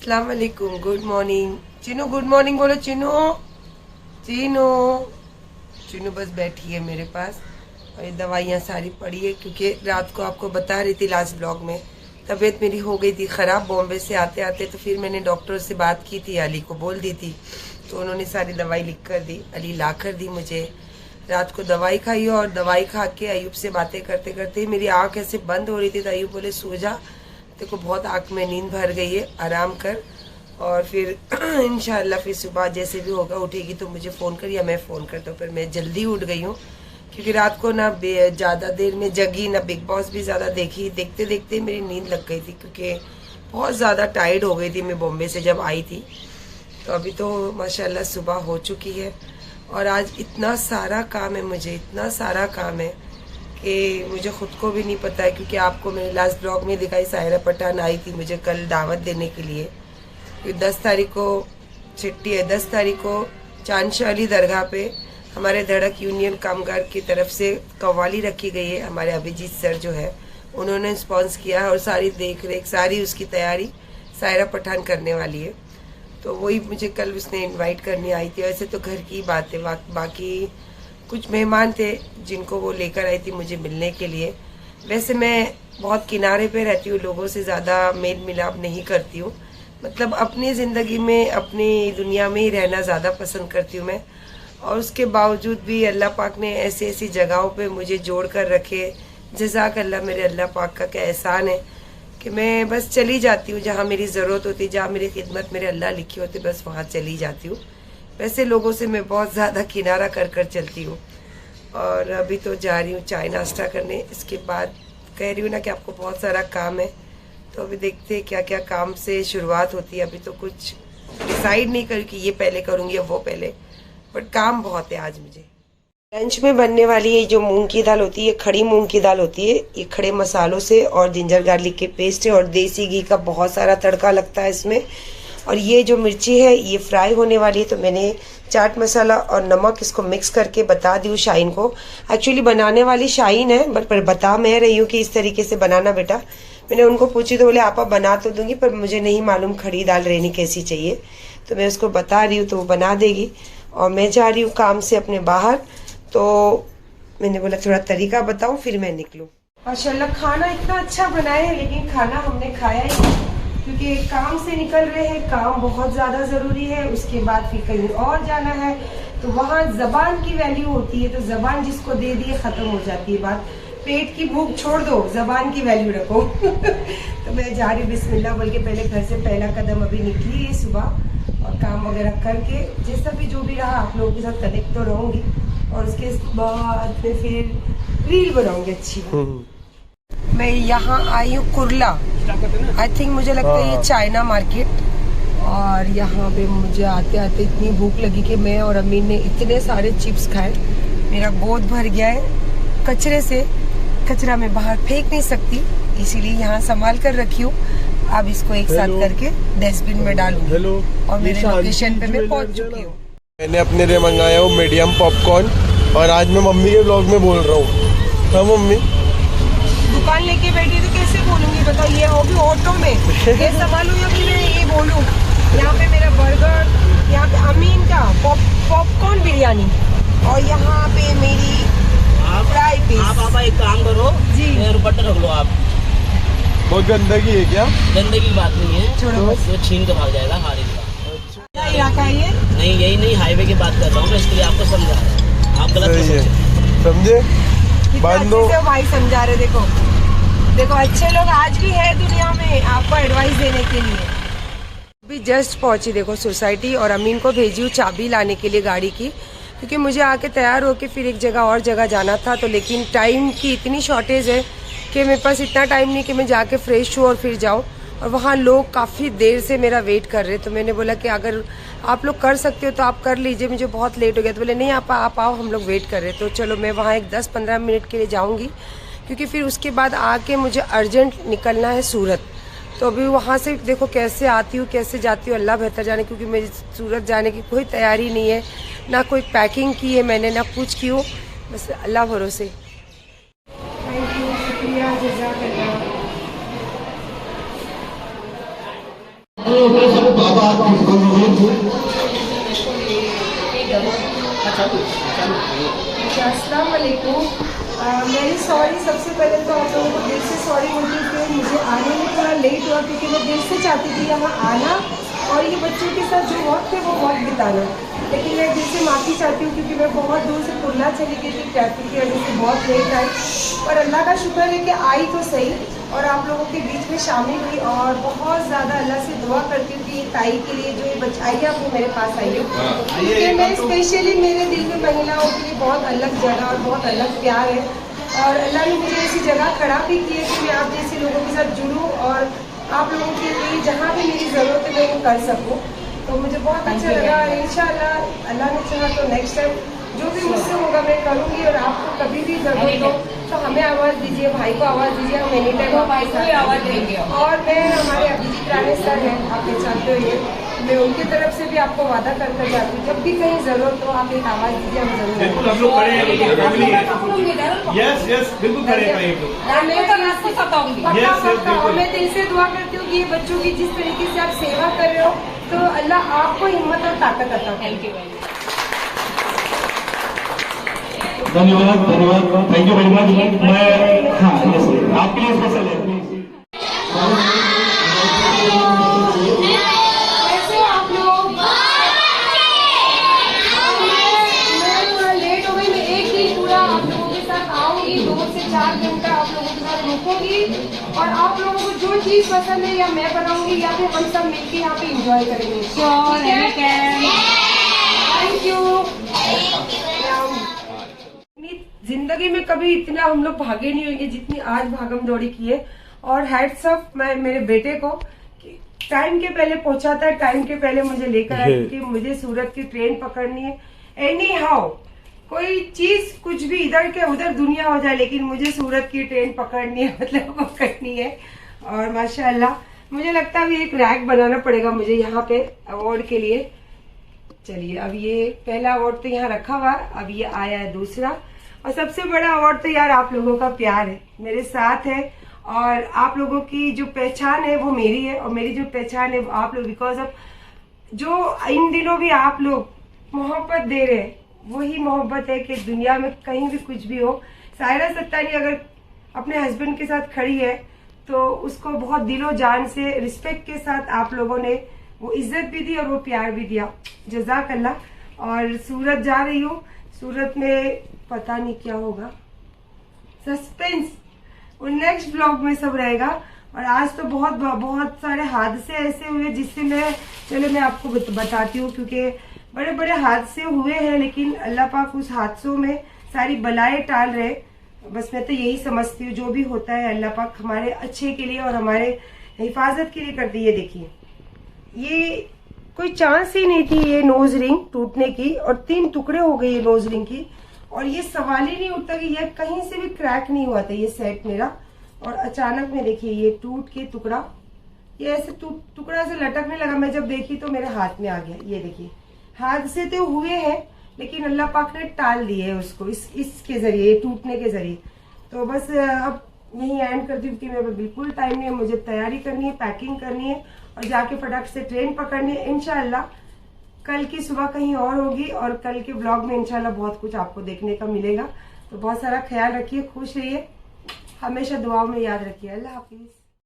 अस्सलाम वालेकुम, good morning. Chinu good morning बोलो। चिनू चिनू चिनू बस बैठी है मेरे पास और ये दवाइयाँ सारी पड़ी है क्योंकि रात को आपको बता रही थी लास्ट ब्लॉग में तबीयत मेरी हो गई थी ख़राब बॉम्बे से आते आते। तो फिर मैंने डॉक्टर से बात की थी, अली को बोल दी थी, तो उन्होंने सारी दवाई लिख कर दी, अली ला कर दी मुझे। रात को दवाई खाई और दवाई खा के अयूब से बातें करते करते मेरी आँख ऐसे बंद हो रही थी, तो अयूब बोले सो जा, तेरे को बहुत आँख में नींद भर गई है, आराम कर। और फिर इंशाल्लाह फिर सुबह जैसे भी होगा उठेगी तो मुझे फ़ोन कर या मैं फ़ोन करता हूँ। फिर मैं जल्दी उठ गई हूँ क्योंकि रात को ना ज़्यादा देर में जगी, ना बिग बॉस भी ज़्यादा देखी, देखते देखते मेरी नींद लग गई थी क्योंकि बहुत ज़्यादा टायर्ड हो गई थी मैं बॉम्बे से जब आई थी। तो अभी तो माशाल्लाह सुबह हो चुकी है और आज इतना सारा काम है, मुझे इतना सारा काम है कि मुझे ख़ुद को भी नहीं पता है। क्योंकि आपको मैंने लास्ट ब्लॉग में दिखाई, सायरा पठान आई थी मुझे कल दावत देने के लिए। 10 तारीख को छुट्टी है, 10 तारीख को चांदशाली दरगाह पे हमारे धड़क यूनियन कामगार की तरफ से कव्वाली रखी गई है। हमारे अभिजीत सर जो है उन्होंने स्पॉन्स किया है और सारी देख रेख सारी उसकी तैयारी सायरा पठान करने वाली है। तो वही मुझे कल उसने इनवाइट करनी आई थी। वैसे तो घर की बात है, बाकी कुछ मेहमान थे जिनको वो लेकर आई थी मुझे मिलने के लिए। वैसे मैं बहुत किनारे पे रहती हूँ, लोगों से ज़्यादा मेल मिलाप नहीं करती हूँ, मतलब अपनी ज़िंदगी में अपनी दुनिया में ही रहना ज़्यादा पसंद करती हूँ मैं। और उसके बावजूद भी अल्लाह पाक ने ऐसी ऐसी जगहों पे मुझे जोड़ कर रखे, जज़ाक अल्लाह। मेरे अल्लाह पाक का क्या एहसान है कि मैं बस चली जाती हूँ जहाँ मेरी ज़रूरत होती, जहाँ मेरी खिदमत मेरे अल्लाह लिखी होती, बस वहाँ चली जाती हूँ। वैसे लोगों से मैं बहुत ज़्यादा किनारा कर कर चलती हूँ। और अभी तो जा रही हूँ चाय नाश्ता करने, इसके बाद कह रही हूँ ना कि आपको बहुत सारा काम है, तो अभी देखते हैं क्या क्या काम से शुरुआत होती है। अभी तो कुछ डिसाइड नहीं करूँ कि ये पहले करूँगी या वो पहले, बट काम बहुत है आज मुझे। लंच में बनने वाली ये जो मूंग की दाल होती है, खड़ी मूंग की दाल होती है, ये खड़े मसालों से और जिंजर गार्लिक के पेस्ट है और देसी घी का बहुत सारा तड़का लगता है इसमें। और ये जो मिर्ची है ये फ्राई होने वाली है, तो मैंने चाट मसाला और नमक इसको मिक्स करके बता दी हूँ शाहीन को। एक्चुअली बनाने वाली शाहीन है, पर बता मैं रही हूँ कि इस तरीके से बनाना बेटा। मैंने उनको पूछी तो बोले आपा बना तो दूंगी, पर मुझे नहीं मालूम खड़ी दाल रहनी कैसी चाहिए, तो मैं उसको बता रही हूँ तो वो बना देगी। और मैं जा रही हूँ काम से अपने बाहर, तो मैंने बोला थोड़ा तरीका बताऊँ फिर मैं निकलूँ। माशाल्लाह खाना इतना अच्छा बनाया है, लेकिन खाना हमने खाया ही नहीं क्योंकि काम से निकल रहे हैं, काम बहुत ज़्यादा ज़रूरी है। उसके बाद फिर कहीं और जाना है, तो वहाँ ज़बान की वैल्यू होती है, तो ज़बान जिसको दे दिए ख़त्म हो जाती है बात। पेट की भूख छोड़ दो, ज़बान की वैल्यू रखो। तो मैं जा रही हूँ बिस्मिल्लाह बोल के, पहले घर से पहला कदम अभी निकली है सुबह और काम वगैरह करके जैसा भी जो भी रहा आप लोगों के साथ कनेक्ट तो रहूँगी और उसके बाद में फिर रील बनाऊँगी अच्छी। मैं यहाँ आई हूँ कुरला, आई थिंक मुझे लगता है ये चाइना मार्केट। और यहाँ पे मुझे आते आते इतनी भूख लगी कि मैं और अमीन ने इतने सारे चिप्स खाए, मेरा गोद भर गया है कचरे से। कचरा मैं बाहर फेंक नहीं सकती, इसीलिए यहाँ संभाल कर रखी हूँ। अब इसको एक साथ करके डस्टबिन में डालूंगी और मेरे लोकेशन पे मैं पहुँच चुकी हूँ। मैंने अपने लिए मंगाया हूँ मीडियम पॉपकॉर्न और आज मैं मम्मी के ब्लॉग में बोल रहा हूँ। हाँ मम्मी, दुकान लेके बैठी तो कैसे बोलूंगी बताओ, ये होगी ऑटो में, ये संभालूँ या कि मैं ये बोलूँ। यहाँ पे मेरा बर्गर, यहाँ पे अमीन का पॉपकॉर्न बिरयानी और यहाँ पे मेरी फ्राई पीस। आप एक काम करो जी, दुपट्टा रख लो आप। बहुत गंदगी है क्या? गंदगी की बात नहीं है, छोड़ो बस, वो छीन के भाग जाएगा हमारे का। क्या इलाका है ये? नहीं यही नहीं, हाईवे की बात कर रहा हूँ मैं, इसके लिए आपको समझा रहा हूँ, आप गलत सही है, समझे? अच्छे से भाई समझा रहे। देखो देखो अच्छे लोग आज भी है दुनिया में आपको एडवाइस देने के लिए। अभी जस्ट पहुंची देखो सोसाइटी और अमीन को भेजी हूँ चाबी लाने के लिए गाड़ी की, क्योंकि मुझे आके तैयार होके फिर एक जगह और जगह जाना था। तो लेकिन टाइम की इतनी शॉर्टेज है कि मेरे पास इतना टाइम नहीं कि मैं जाके फ्रेश हूँ और फिर जाऊँ, और वहाँ लोग काफ़ी देर से मेरा वेट कर रहे। तो मैंने बोला कि अगर आप लोग कर सकते हो तो आप कर लीजिए, मुझे बहुत लेट हो गया। तो बोले नहीं आप आओ, हम लोग वेट कर रहे। तो चलो मैं वहाँ एक 10-15 मिनट के लिए जाऊँगी, क्योंकि फिर उसके बाद आके मुझे अर्जेंट निकलना है सूरत। तो अभी वहाँ से देखो कैसे आती हूँ कैसे जाती हूँ अल्लाह बेहतर जाने, क्योंकि मेरी सूरत जाने की कोई तैयारी नहीं है, ना कोई पैकिंग की है मैंने, ना कुछ की हो, बस अल्लाह भरोसे। थैंक यू, शुक्रिया, जज़ाकल्लाह। अस्सलाम वालेकुम। मेरी सॉरी, सबसे पहले तो आप लोगों को दिल से सॉरी बोलती हूँ कि मुझे आने में थोड़ा लेट हुआ, क्योंकि मैं दिल से चाहती थी यहाँ आना और ये बच्चों के साथ जो वक्त है वो वक्त बिताना, लेकिन मैं दिल से माफ़ी चाहती हूँ क्योंकि मैं बहुत दूर से कुल्ला चली गई थी, ट्रैफिक की वजह से बहुत लेट आई। और अल्लाह का शुक्र है कि आई तो सही और आप लोगों के बीच में शामिल हुई, और बहुत ज़्यादा अल्लाह से दुआ करती हूँ कि ये ताई के लिए जो ये बच्चाई है वो मेरे पास आई हो, क्योंकि मैं स्पेशली मेरे दिल में महिलाओं के लिए बहुत अलग जगह और बहुत अलग प्यार है, और अल्लाह ने मुझे ऐसी जगह खड़ा भी की है कि मैं आप जैसे लोगों के साथ जुड़ूँ और आप लोगों के लिए जहाँ भी मेरी ज़रूरत है मैं वो कर सकूँ। तो मुझे बहुत अच्छा लगा। इंशाल्लाह अल्लाह ने चाहा तो नेक्स्ट टाइम जो भी मुझसे होगा मैं करूँगी, और आपको कभी भी ज़रूरत हो तो हमें आवाज़ दीजिए, भाई को आवाज़ दीजिए, हम एनी टाइम भाई को आवाज़ देंगे। और मैं हमारे अभिजीत राणे सर हैं, आप पहचानते हो, ये मैं उनकी तरफ से भी आपको वादा कर कर जाती हूँ, जब भी कहीं ज़रूरत हो आप एक आवाज़ दीजिए, हम जरूर बिल्कुल हम लोग खड़े हैं। यस यस बिल्कुल खड़े हैं। मैं दिल से दुआ करती हूँ कि ये बच्चों की जिस तरीके से आप सेवा कर रहे हो तो अल्लाह आपको हिम्मत और ताकत अता करे। Thank you. धन्यवाद धन्यवाद, थैंक यू वेरी मच। मैं हाँ आपके लिए स्पेशल है। कैसे हो आप लोग? मैं थोड़ा लेट हो गई, मैं एक दिन पूरा आप लोगों के साथ आऊंगी, 2 से 4 घंटा आप लोगों के साथ रुकूंगी, और आप लोगों को जो चीज पसंद है या मैं बनाऊंगी या फिर हम सब मिलकर यहाँ पे एंजॉय करेंगे। Thank you. जिंदगी में कभी इतना हम लोग भागे नहीं होंगे जितनी आज भागम दौड़ी की है, और हैट्स ऑफ मैं मेरे बेटे को टाइम के पहले पहुंचा था, टाइम के पहले मुझे लेकर आया, क्योंकि मुझे सूरत की ट्रेन पकड़नी है। एनी हाउ कोई चीज कुछ भी इधर के उधर दुनिया हो जाए, लेकिन मुझे सूरत की ट्रेन पकड़नी है, मतलब पकड़नी है। और माशाल्लाह मुझे लगता है अभी एक रैक बनाना पड़ेगा मुझे यहाँ पे अवार्ड के लिए। चलिए, अब ये पहला अवार्ड तो यहाँ रखा हुआ, अब ये आया है दूसरा, और सबसे बड़ा अवार्ड तो यार आप लोगों का प्यार है, मेरे साथ है, और आप लोगों की जो पहचान है वो मेरी है, और मेरी जो पहचान है वो आप लोग, बिकॉज ऑफ जो इन दिनों भी आप लोग मोहब्बत दे रहे हैं, वही मोहब्बत है कि दुनिया में कहीं भी कुछ भी हो। सायरा सत्तानी अगर अपने हस्बैंड के साथ खड़ी है तो उसको बहुत दिलो जान से रिस्पेक्ट के साथ आप लोगों ने वो इज्जत भी दी और वो प्यार भी दिया, जज़ाक अल्लाह। और सूरत जा रही हूँ, सूरत में पता नहीं क्या होगा, सस्पेंस, और नेक्स्ट ब्लॉग में सब रहेगा। और आज तो बहुत सारे हादसे ऐसे हुए जिससे मैं आपको बताती हूँ, क्योंकि बड़े बड़े हादसे हुए हैं, लेकिन अल्लाह पाक उस हादसों में सारी बलाएं टाल रहे। बस मैं तो यही समझती हूँ, जो भी होता है अल्लाह पाक हमारे अच्छे के लिए और हमारे हिफाजत के लिए करती है। देखिए, ये कोई चांस ही नहीं थी ये नोज रिंग टूटने की, और 3 टुकड़े हो गए ये नोज रिंग की, और ये सवाल ही नहीं उठता कि ये कहीं से भी क्रैक नहीं हुआ था ये सेट मेरा, और अचानक में देखिए ये टूट के टुकड़ा, ये ऐसे टुकड़ा से लटकने लगा। मैं जब देखी तो मेरे हाथ में आ गया। ये देखिए, हादसे तो हुए हैं लेकिन अल्लाह पाक ने टाल दिए है उसको, इसके जरिए, टूटने के जरिए। तो बस अब यही एंड करती हूँ कि मैं बिल्कुल टाइम नहीं है, मुझे तैयारी करनी है, पैकिंग करनी है, और जाके फटाक से ट्रेन पकड़नी है। इंशाल्लाह कल की सुबह कहीं और होगी, और कल के ब्लॉग में इंशाल्लाह बहुत कुछ आपको देखने का मिलेगा। तो बहुत सारा ख्याल रखिए, खुश रहिए, हमेशा दुआओं में याद रखिए। अल्लाह हाफिज।